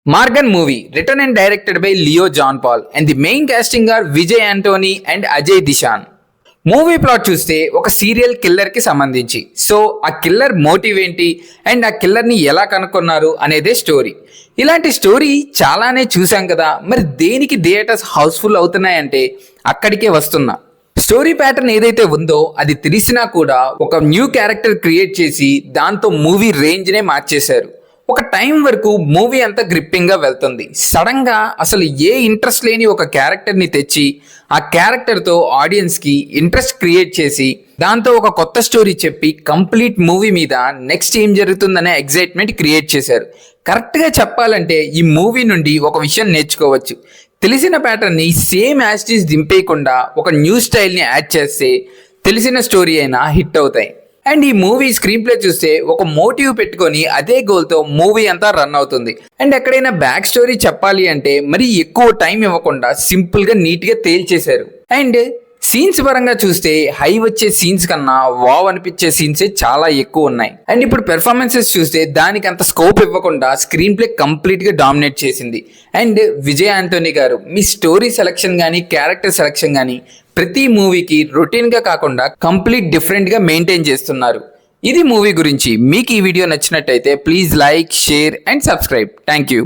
Margan movie, written and directed by Leo John Paul, and the main casting are Vijay Antony and Ajay Dishan. Movie plot చూస్తే ఒక serial killer కి సంబంధించి so ఆ killer motive ఏంటి and ఆ killer ని ఎలా కనుక్కున్నారు అనేదే స్టోరీ. ఇలాంటి స్టోరీ చాలానే చూసాం కదా, మరి దేనికి థియేటర్స్ హౌస్ఫుల్ అవుతున్నాయంటే అక్కడికే వస్తున్నా. స్టోరీ ప్యాటర్న్ ఏదైతే ఉందో అది తెలిసినా కూడా ఒక న్యూ క్యారెక్టర్ క్రియేట్ చేసి దాంతో మూవీ రేంజ్ నే మార్చేశారు. ఒక టైం వరకు మూవీ అంతా గ్రిప్పింగ్ గా వెళ్తుంది. సడన్ గా అసలు ఏ ఇంట్రెస్ట్ లేని ఒక క్యారెక్టర్ ని తెచ్చి ఆ క్యారెక్టర్ తో ఆడియన్స్ కి ఇంట్రెస్ట్ క్రియేట్ చేసి దాంతో ఒక కొత్త స్టోరీ చెప్పి కంప్లీట్ మూవీ మీద నెక్స్ట్ ఏం జరుగుతుందనే ఎగ్జైట్మెంట్ క్రియేట్ చేశారు. కరెక్ట్ గా చెప్పాలంటే ఈ మూవీ నుండి ఒక విషయం నేర్చుకోవచ్చు. తెలిసిన ప్యాటర్న్ ని సేమ్ యాస్టీస్ దింపేయకుండా ఒక న్యూ స్టైల్ ని యాడ్ చేస్తే తెలిసిన స్టోరీ అయినా హిట్ అవుతాయి. అండ్ ఈ మూవీ స్క్రీన్ ప్లే చూస్తే ఒక మోటివ్ పెట్టుకొని అదే గోల్తో మూవీ అంతా రన్ అవుతుంది. అండ్ ఎక్కడైనా బ్యాక్ స్టోరీ చెప్పాలి అంటే మరి ఎక్కువ టైం ఇవ్వకుండా సింపుల్ గా నీట్ గా తేల్చేశారు. అండ్ సీన్స్ పరంగా చూస్తే హై వచ్చే సీన్స్ కన్నా వావ్ అనిపించే సీన్సే చాలా ఎక్కువ ఉన్నాయి. అండ్ ఇప్పుడు పెర్ఫార్మెన్సెస్ చూస్తే దానికి అంత స్కోప్ ఇవ్వకుండా స్క్రీన్ ప్లే కంప్లీట్ గా డామినేట్ చేసింది. అండ్ విజయ్ ఆంటోనీ గారు మీ స్టోరీ సెలెక్షన్ కానీ క్యారెక్టర్ సెలెక్షన్ కానీ ప్రతి మూవీకి రొటీన్ గా కాకుండా కంప్లీట్ డిఫరెంట్ గా మెయింటైన్ చేస్తున్నారు. ఇది మూవీ గురించి. మీకు ఈ వీడియో నచ్చినట్టయితే please like, share and subscribe. Thank you.